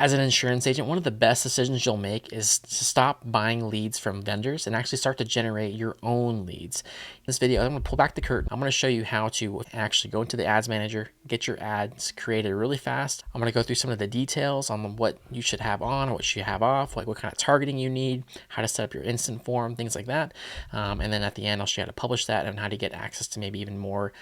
As an insurance agent, one of the best decisions you'll make is to stop buying leads from vendors and actually start to generate your own leads. In this video, I'm going to pull back the curtain. I'm going to show you how to actually go into the ads manager, get your ads created really fast. I'm going to go through some of the details on what you should have on, what you should have off, like what kind of targeting you need, how to set up your instant form, things like that. And then at the end, I'll show you how to publish that and how to get access to maybe even more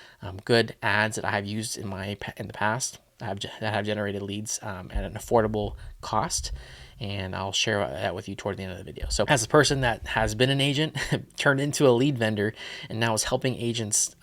good ads that I have used in the past that have generated leads at an affordable cost. And I'll share that with you toward the end of the video. So as a person that has been an agent, turned into a lead vendor, and now is helping agents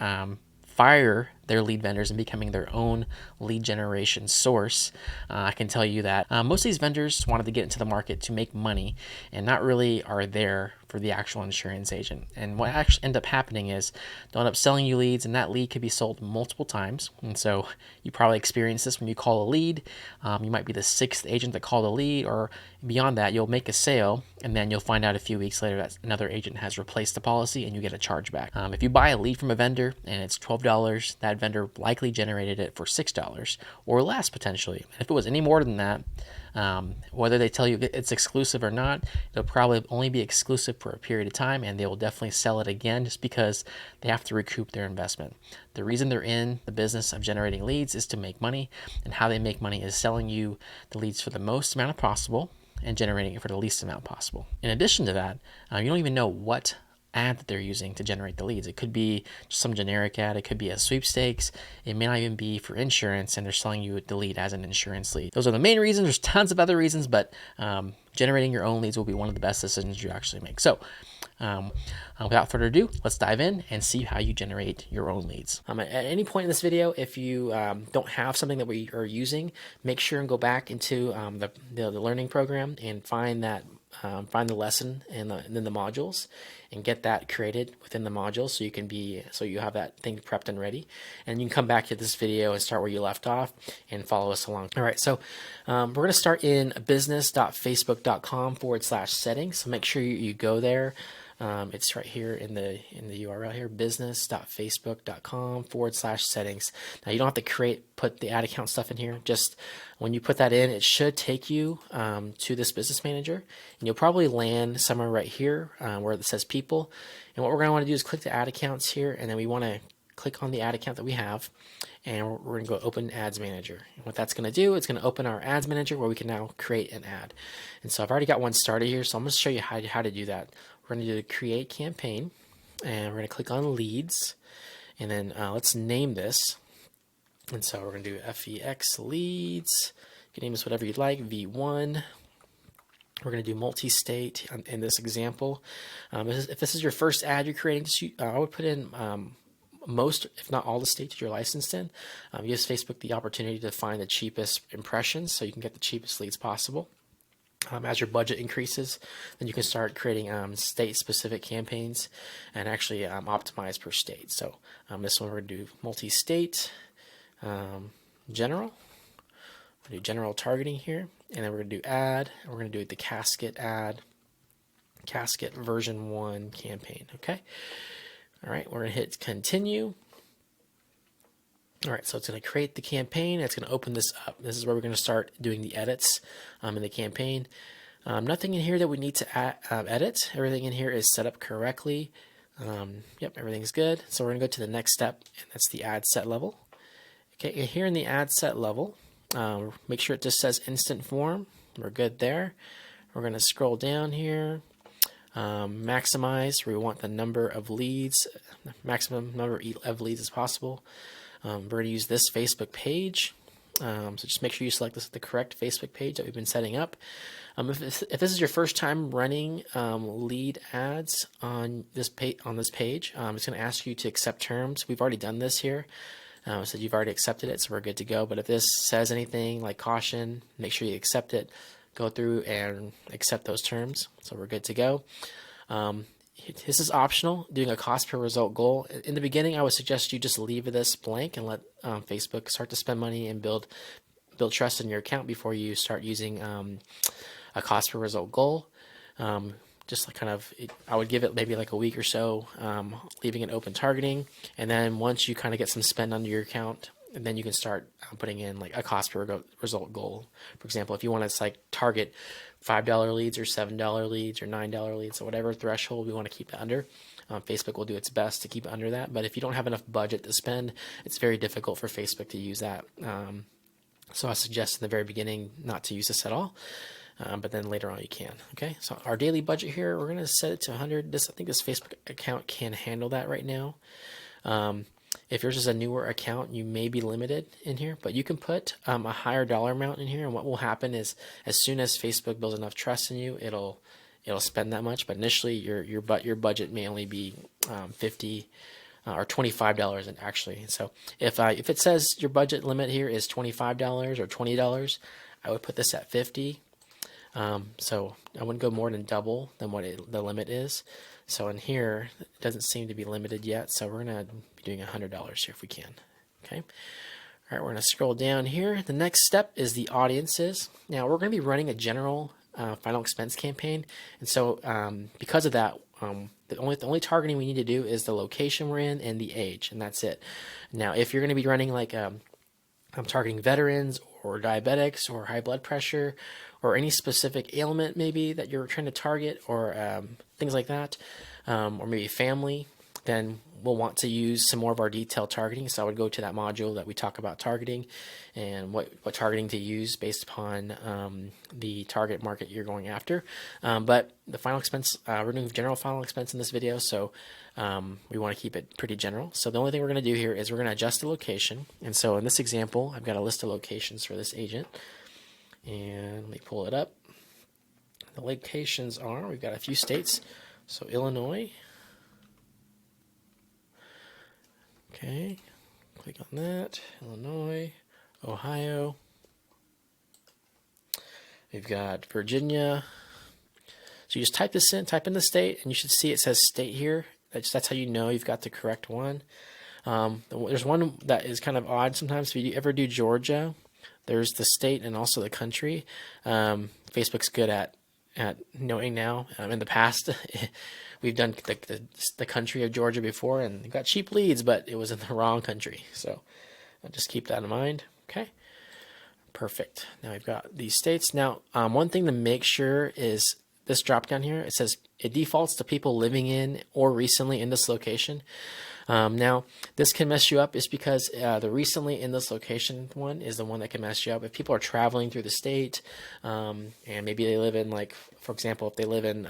fire their lead vendors and becoming their own lead generation source, I can tell you that most of these vendors wanted to get into the market to make money and not really are there for the actual insurance agent. And what actually end up happening is they'll end up selling you leads, and that lead could be sold multiple times. And so you probably experience this when you call a lead. You might be the sixth agent that called a lead, or beyond that, you'll make a sale, and then you'll find out a few weeks later that another agent has replaced the policy and you get a chargeback. If you buy a lead from a vendor and it's $12, that vendor likely generated it for $6 or less potentially. If it was any more than that, whether they tell you it's exclusive or not, it'll probably only be exclusive for a period of time, and they will definitely sell it again just because they have to recoup their investment. The reason they're in the business of generating leads is to make money, and how they make money is selling you the leads for the most amount possible and generating it for the least amount possible. In addition to that, you don't even know what ad that they're using to generate the leads. It could be just some generic ad. It could be a sweepstakes. It may not even be for insurance, and they're selling you the lead as an insurance lead. Those are the main reasons. There's tons of other reasons, but generating your own leads will be one of the best decisions you actually make. So without further ado, let's dive in and see how you generate your own leads. At any point in this video, if you don't have something that we are using, make sure and go back into the learning program and find the lesson and then the modules, and get that created within the modules so you have that thing prepped and ready, and you can come back to this video and start where you left off and follow us along. All right, so we're going to start in business.facebook.com/settings. So make sure you go there. It's right here in the URL here, business.facebook.com/settings. Now you don't have to put the ad account stuff in here. Just when you put that in, it should take you to this business manager, and you'll probably land somewhere right here where it says people. And what we're going to want to do is click the ad accounts here, and then we want to click on the ad account that we have, and we're going to go open ads manager. And what that's going to do, it's going to open our ads manager where we can now create an ad. And so I've already got one started here, so I'm going to show you how to do that. We're going to do the create campaign, and we're going to click on leads, and then let's name this. And so we're going to do FEX leads. You can name this whatever you'd like, V1. We're going to do multi-state in this example. If this is your first ad you're creating, I would put in most, if not all, the states you're licensed in. Gives Facebook the opportunity to find the cheapest impressions so you can get the cheapest leads possible. As your budget increases, then you can start creating state-specific campaigns and actually optimize per state. So this one we're going to do multi-state, general. We're going to do general targeting here, and then we're going to do ad. And we're going to do the casket ad, casket version 1 campaign. Okay. All right, we're going to hit continue. All right, so it's going to create the campaign. It's going to open this up. This is where we're going to start doing the edits in the campaign. Nothing in here that we need to edit. Everything in here is set up correctly. Yep, everything's good. So we're going to go to the next step, and that's the ad set level. Okay, and here in the ad set level, make sure it just says instant form. We're good there. We're going to scroll down here. Maximize, where we want the number of leads, maximum number of leads as possible. We're going to use this Facebook page, so just make sure you select the correct Facebook page that we've been setting up. If this is your first time running lead ads on this page, it's going to ask you to accept terms. We've already done this here, so you've already accepted it, so we're good to go. But if this says anything like caution, make sure you accept it. Go through and accept those terms, so we're good to go. This is optional, doing a cost per result goal. In the beginning, I would suggest you just leave this blank and let Facebook start to spend money and build trust in your account before you start using a cost per result goal. Just like I would give it maybe like a week or so, leaving it open targeting. And then once you kind of get some spend under your account, and then you can start putting in like a cost per result goal. For example, if you want to like target $5 leads or $7 leads or $9 leads, or whatever threshold we want to keep it under, Facebook will do its best to keep it under that. But if you don't have enough budget to spend, it's very difficult for Facebook to use that. So I suggest in the very beginning not to use this at all. But then later on you can. Okay, so our daily budget here, we're going to set it to 100. I think this Facebook account can handle that right now. If yours is a newer account, you may be limited in here, but you can put a higher dollar amount in here. And what will happen is, as soon as Facebook builds enough trust in you, it'll spend that much. But initially, your budget may only be $50 or $25, and actually. So if it says your budget limit here is $25 or $20, I would put this at 50. So I wouldn't go more than double than what the limit is. So in here, it doesn't seem to be limited yet. So we're going to be doing $100 here if we can. Okay. All right, we're going to scroll down here. The next step is the audiences. Now we're going to be running a general final expense campaign. And so because of that, the only targeting we need to do is the location we're in and the age, and that's it. Now, if you're going to be running like I'm targeting veterans or diabetics or high blood pressure or any specific ailment maybe that you're trying to target, or things like that, or maybe family, then we'll want to use some more of our detailed targeting. So I would go to that module that we talk about targeting and what targeting to use based upon the target market you're going after. But the final expense, we're doing general final expense in this video, so we want to keep it pretty general. So the only thing we're going to do here is we're going to adjust the location. And so in this example, I've got a list of locations for this agent. And let me pull it up. The locations are, we've got a few states. So Illinois. Okay, click on that. Illinois, Ohio. We've got Virginia. So you just type this in, type in the state, and you should see it says state here. That's how you know you've got the correct one. There's one that is kind of odd sometimes. If you ever do Georgia, there's the state and also the country. Facebook's good at knowing now. In the past, we've done the country of Georgia before and got cheap leads, but it was in the wrong country. So just keep that in mind. Okay, perfect. Now we've got these states. Now, one thing to make sure is this drop down here. It says it defaults to people living in or recently in this location. Now, this can mess you up is because the recently in this location one is the one that can mess you up. If people are traveling through the state and maybe they live in, like, for example, if they live in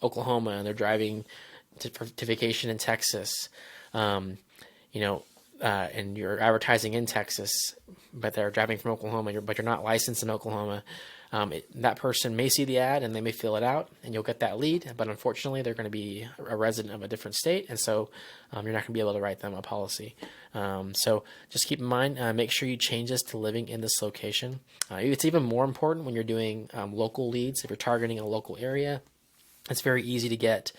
Oklahoma and they're driving to vacation in Texas, and you're advertising in Texas, but they're driving from Oklahoma, but you're not licensed in Oklahoma, that person may see the ad and they may fill it out and you'll get that lead, but unfortunately they're going to be a resident of a different state, and so you're not going to be able to write them a policy. So just keep in mind, make sure you change this to living in this location. It's even more important when you're doing local leads. If you're targeting a local area, it's very easy to get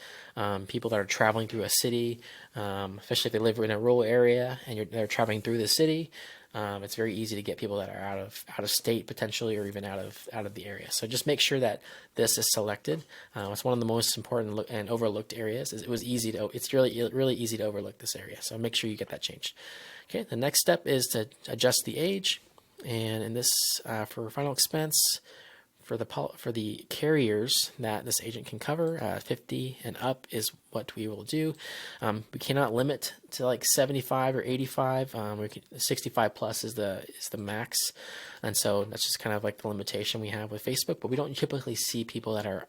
people that are traveling through a city, especially if they live in a rural area and they're traveling through the city. It's very easy to get people that are out of state potentially, or even out of the area. So just make sure that this is selected. It's one of the most important and overlooked areas. It's really easy to overlook this area. So make sure you get that changed. Okay, the next step is to adjust the age, and in this for final expense. For the carriers that this agent can cover, 50 and up is what we will do. We cannot limit to like 75 or 85. 65 plus is the max, and so that's just kind of like the limitation we have with Facebook. But we don't typically see people that are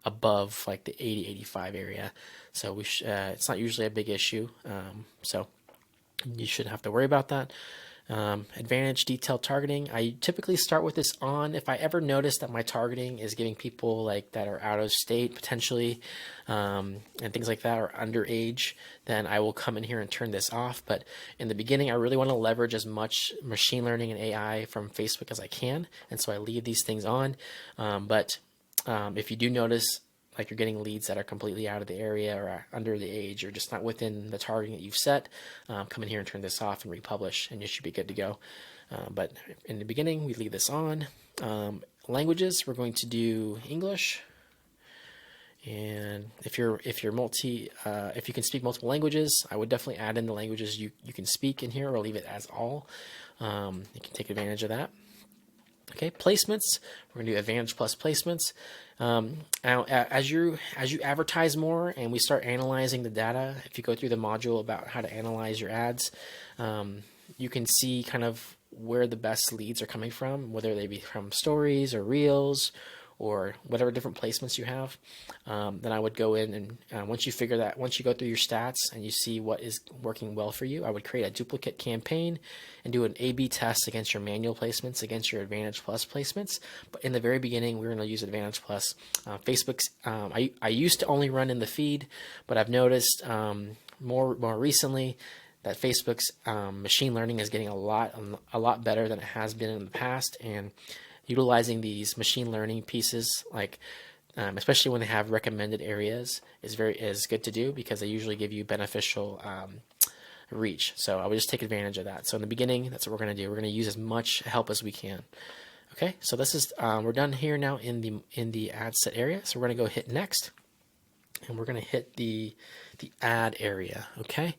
above like the 80, 85 area, so it's not usually a big issue. So you shouldn't have to worry about that. Advantage detailed targeting. I typically start with this on. If I ever notice that my targeting is giving people like that are out of state potentially, and things like that, or underage, then I will come in here and turn this off. But in the beginning, I really want to leverage as much machine learning and AI from Facebook as I can, and so I leave these things on. But if you do notice like you're getting leads that are completely out of the area or under the age or just not within the targeting that you've set, come in here and turn this off and republish, and you should be good to go. But in the beginning, we leave this on. Languages, we're going to do English. And if you can speak multiple languages, I would definitely add in the languages you can speak in here, or leave it as all. You can take advantage of that. Okay, placements. We're gonna do Advantage Plus placements. Now, as you advertise more and we start analyzing the data, if you go through the module about how to analyze your ads, you can see kind of where the best leads are coming from, whether they be from stories or reels or whatever different placements you have. Then I would go in and once you go through your stats and you see what is working well for you, I would create a duplicate campaign and do an A/B test against your manual placements, against your Advantage Plus placements. But in the very beginning, we're going to use Advantage Plus. Facebook's, I used to only run in the feed, but I've noticed more recently that Facebook's machine learning is getting a lot better than it has been in the past, and utilizing these machine learning pieces, like especially when they have recommended areas, is good to do, because they usually give you beneficial reach. So I would just take advantage of that. So in the beginning, that's what we're going to do. We're going to use as much help as we can. Okay, so this is we're done here now in the ad set area. So we're going to go hit next, and we're going to hit the ad area. Okay.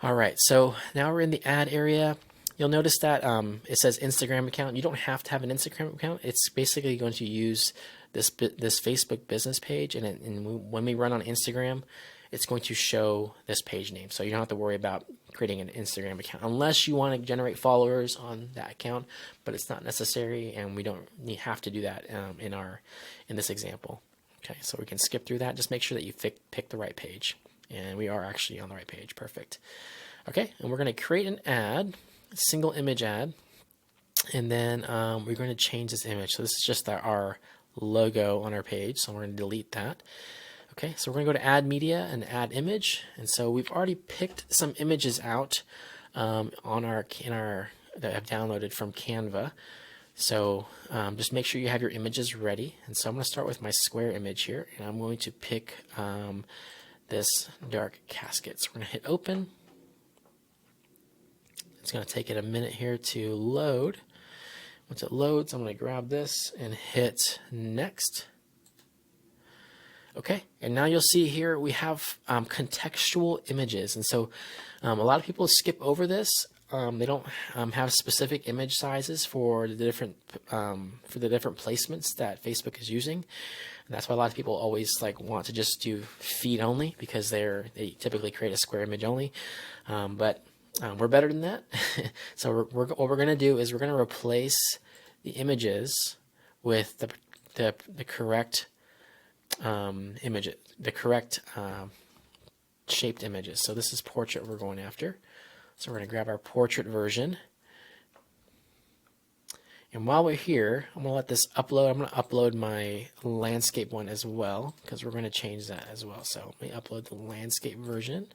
All right. So now we're in the ad area. You'll notice that it says Instagram account. You don't have to have an Instagram account. It's basically going to use this Facebook business page, and when we run on Instagram, it's going to show this page name. So you don't have to worry about creating an Instagram account unless you want to generate followers on that account, but it's not necessary, and we don't have to do that in this example. Okay, so we can skip through that. Just make sure that you pick the right page, and we are actually on the right page. Perfect. Okay, and we're going to create an ad. Single image ad, and then we're going to change this image. So this is just our logo on our page, so we're going to delete that. Okay, so we're going to go to add media and add image, and so we've already picked some images out that I've downloaded from Canva. So just make sure you have your images ready. And so I'm going to start with my square image here, and I'm going to pick this dark casket. So we're going to hit open. It's going to take it a minute here to load. Once it loads, I'm going to grab this and hit next. Okay, and now you'll see here we have contextual images, and so a lot of people skip over this. They don't have specific image sizes for the different placements that Facebook is using. And that's why a lot of people always want to just do feed only, because they typically create a square image only. But we're better than that. So what we're going to do is we're going to replace the images with the correct image, the correct shaped images. So this is portrait we're going after. So we're going to grab our portrait version. And while we're here, I'm going to let this upload. I'm going to upload my landscape one as well, because we're going to change that as well. So let me upload the landscape version.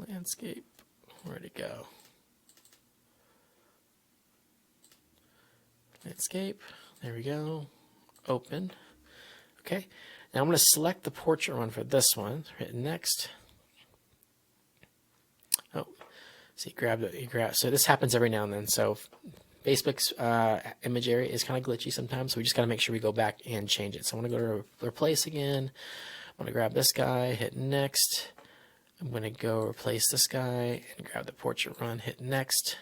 Landscape, where'd it go? Landscape, there we go. Open. Okay, now I'm going to select the portrait one for this one. Hit next. Oh, so you grabbed it. So this happens every now and then. So Facebook's image area is kind of glitchy sometimes, so we just got to make sure we go back and change it. So I'm going to go to replace again. I'm going to grab this guy, hit next. I'm going to go replace this guy and grab the portrait run, hit next.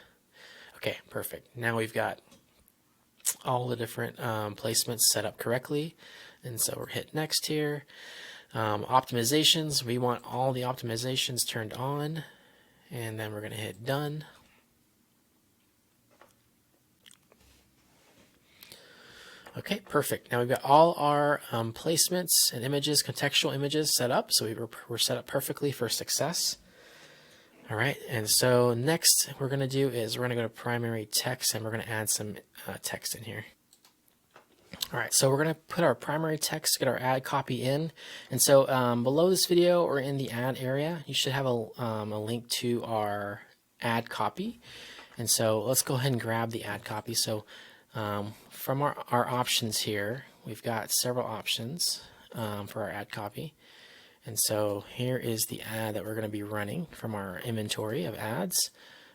Okay, perfect. Now we've got all the different placements set up correctly. And so we're hit next here. Optimizations, we want all the optimizations turned on. And then we're going to hit done. Okay, perfect. Now we've got all our placements and images, contextual images set up. So we're set up perfectly for success. All right, and so next we're going to do is we're going to go to primary text, and we're going to add some text in here. All right, so we're going to put our primary text, get our ad copy in. And so below this video or in the ad area, you should have a link to our ad copy. And so let's go ahead and grab the ad copy. So from our options here, we've got several options for our ad copy. And so here is the ad that we're going to be running from our inventory of ads.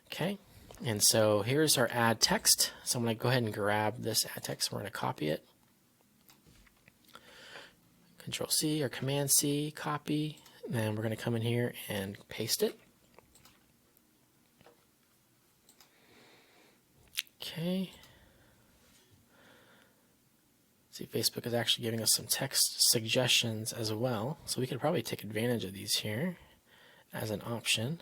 Okay, And so here's our ad text. So I'm going to go ahead and grab this ad text. We're going to copy it. Control C or Command C, copy. And then we're going to come in here and paste it. Okay. See, Facebook is actually giving us some text suggestions as well. So we could probably take advantage of these here as an option.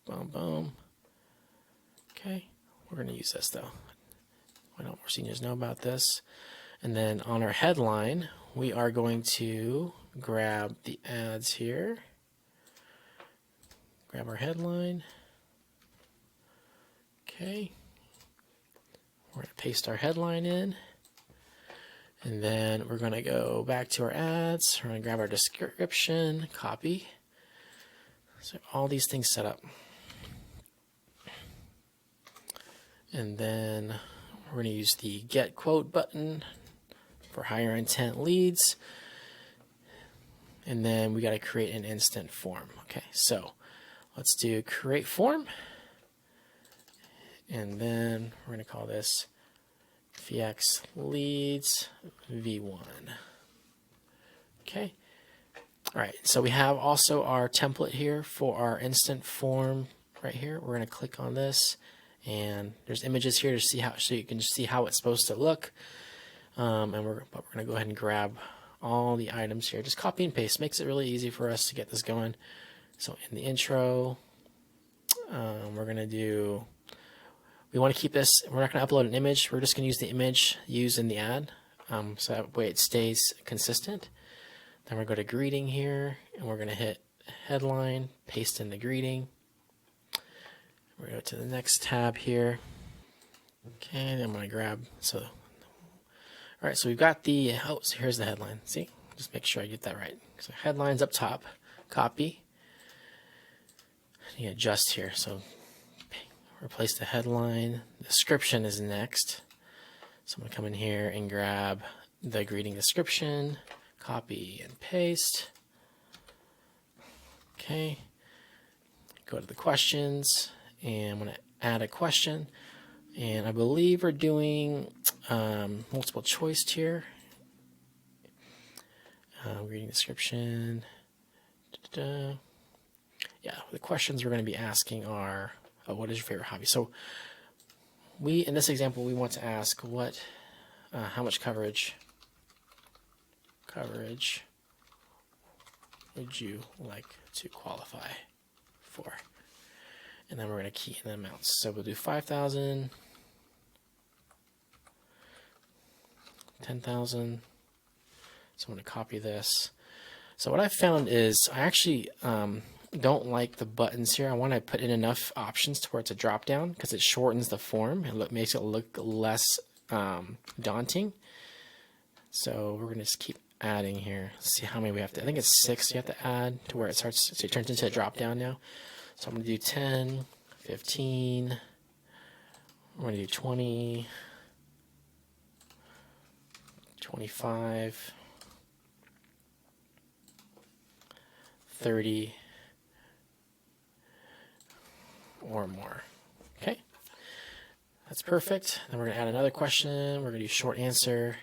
Boom, boom. Okay, we're going to use this though. Why don't more seniors know about this? And then on our headline, we are going to grab the ads here. Grab our headline. Okay. We're going to paste our headline in. And then we're going to go back to our ads. We're going to grab our description, copy. So all these things set up. And then we're going to use the Get Quote button for higher intent leads. And then we got to create an instant form. Okay, so let's do create form. And then we're going to call this VX Leads V1. Okay. All right, so we have also our template here for our instant form right here. We're going to click on this, and there's images here to see how, so you can see how it's supposed to look. And we're going to go ahead and grab all the items here. Just copy and paste. Makes it really easy for us to get this going. So in the intro, we're going to do, we want to keep this, we're not going to upload an image. We're just going to use the image used in the ad. So that way it stays consistent. Then we're going to go to greeting here, and we're going to hit headline, paste in the greeting. We're going to go to the next tab here. Okay, and I'm going to grab, so, all right, so we've got the, oh, so here's the headline. See, just make sure I get that right. So headline's up top, copy. You adjust here, so replace the headline. Description is next. So I'm going to come in here and grab the greeting description, copy and paste. Okay, go to the questions, and I'm going to add a question. And I believe we're doing multiple choice here. Reading description. Yeah, the questions we're going to be asking are, what is your favorite hobby? So we, in this example, we want to ask what, how much coverage would you like to qualify for? And then we're going to key in the amounts. So we'll do 5,000. 10,000. So I'm going to copy this. So what I found is I actually don't like the buttons here. I want to put in enough options to where it's a drop down, because it shortens the form and makes it look less daunting. So we're going to just keep adding here. Let's see how many we have to. I think it's 6 you have to add to where it starts. So it turns into a drop down now. So I'm going to do 10, 15. We're going to do 20. 25, 30, or more. Okay, that's perfect. Then we're going to add another question. We're going to do short answer.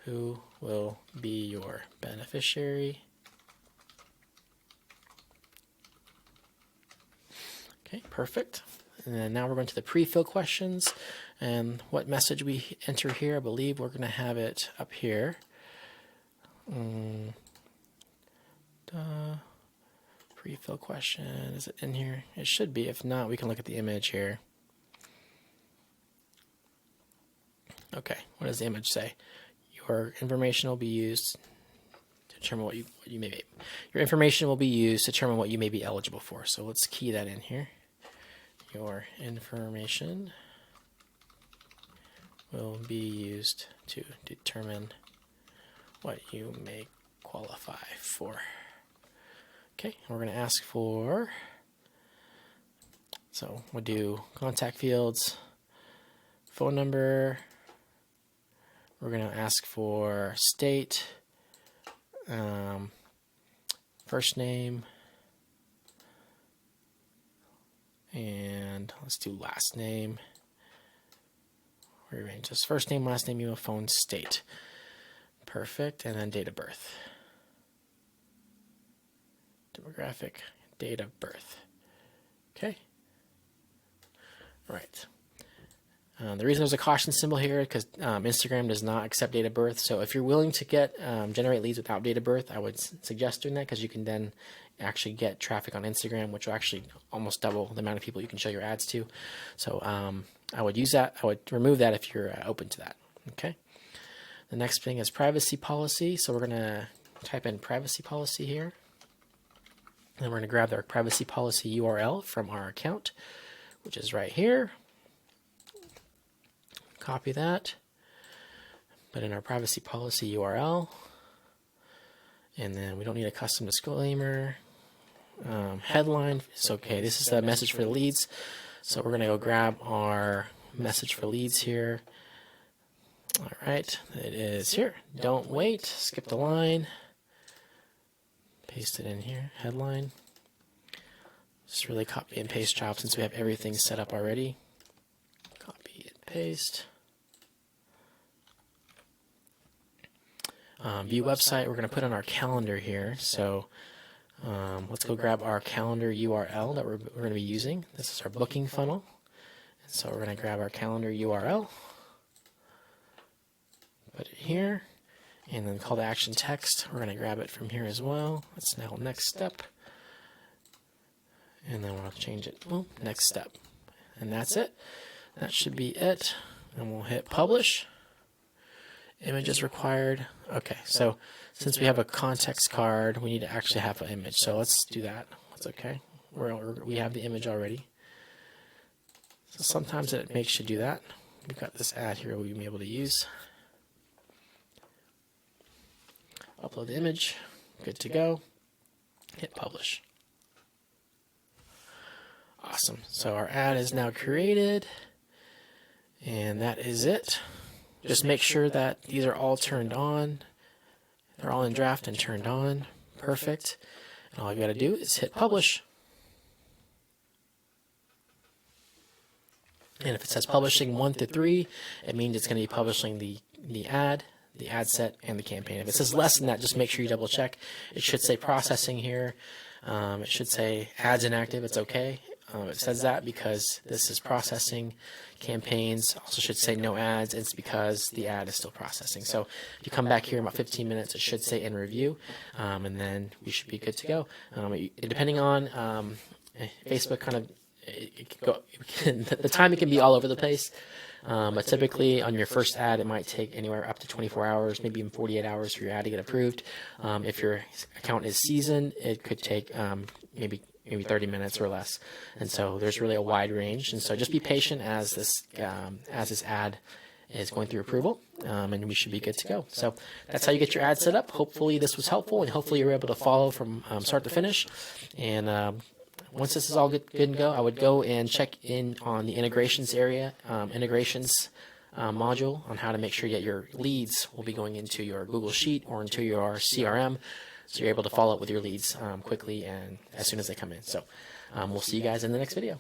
Who will be your beneficiary? Okay, perfect. And then now we're going to the pre-fill questions. And what message we enter here, I believe we're going to have it up here. Pre-fill question, is it in here? It should be. If not, we can look at the image here. Okay, what does the image say? Your information will be used to determine what you may be. Your information will be used to determine what you may be eligible for. So let's key that in here. Your information will be used to determine what you may qualify for. Okay, we're going to ask for, so we'll do contact fields, phone number. We're going to ask for state, first name, And let's do last name. Rearrange this first name, last name, email, phone, state. Perfect. And then date of birth. Demographic, date of birth. Okay. All right. The reason there's a caution symbol here is because Instagram does not accept date of birth. So if you're willing to get generate leads without date of birth, I would suggest doing that, because you can then actually get traffic on Instagram, which will actually almost double the amount of people you can show your ads to. So I would use that. I would remove that if you're open to that. Okay. The next thing is privacy policy. So we're going to type in privacy policy here. Then we're going to grab our privacy policy URL from our account, which is right here. Copy that, put in our privacy policy URL, and then we don't need a custom disclaimer. Headline, it's okay. This is the message for the leads. So we're going to go grab our message for leads here. All right, it is here. Don't wait, skip the line, paste it in here, headline. Just really copy and paste job since we have everything set up already. Copy and paste. View website, we're going to put on our calendar here. So let's go grab our calendar URL that we're going to be using. This is our booking funnel. And so we're going to grab our calendar URL, put it here, and then call to action text. We're going to grab it from here as well. That's now next step. And then we'll change it. Oh, next step. And that's it. That should be it. And we'll hit publish. Images required. Okay, so since we have a context card, we need to actually have an image. So let's do that. That's okay. We have the image already. So sometimes it makes you do that. We've got this ad here we'll be able to use. Upload the image. Good to go. Hit publish. Awesome. So our ad is now created. And that is it. Just make sure that these are all turned on. They're all in draft and turned on. Perfect. And all you got to do is hit publish. And if it says publishing 1 through 3, it means it's going to be publishing the ad set, and the campaign. If it says less than that, just make sure you double check. It should say processing here. It should say ads inactive. It's okay. It says that because this is processing. Campaigns also should say no ads. It's because the ad is still processing. So if you come back here in about 15 minutes, it should say in review, and then we should be good to go. Depending on Facebook, kind of the time, it can be all over the place. But typically on your first ad, it might take anywhere up to 24 hours, maybe even 48 hours for your ad to get approved. If your account is seasoned, it could take maybe 30 minutes or less. And so there's really a wide range. And so just be patient as this ad is going through approval, and we should be good to go. So that's how you get your ad set up. Hopefully this was helpful, and hopefully you're able to follow from start to finish. And once this is all good and go, I would go and check in on the integrations area, module, on how to make sure that your leads will be going into your Google Sheet or into your CRM, so you're able to follow up with your leads quickly and as soon as they come in. So we'll see you guys in the next video.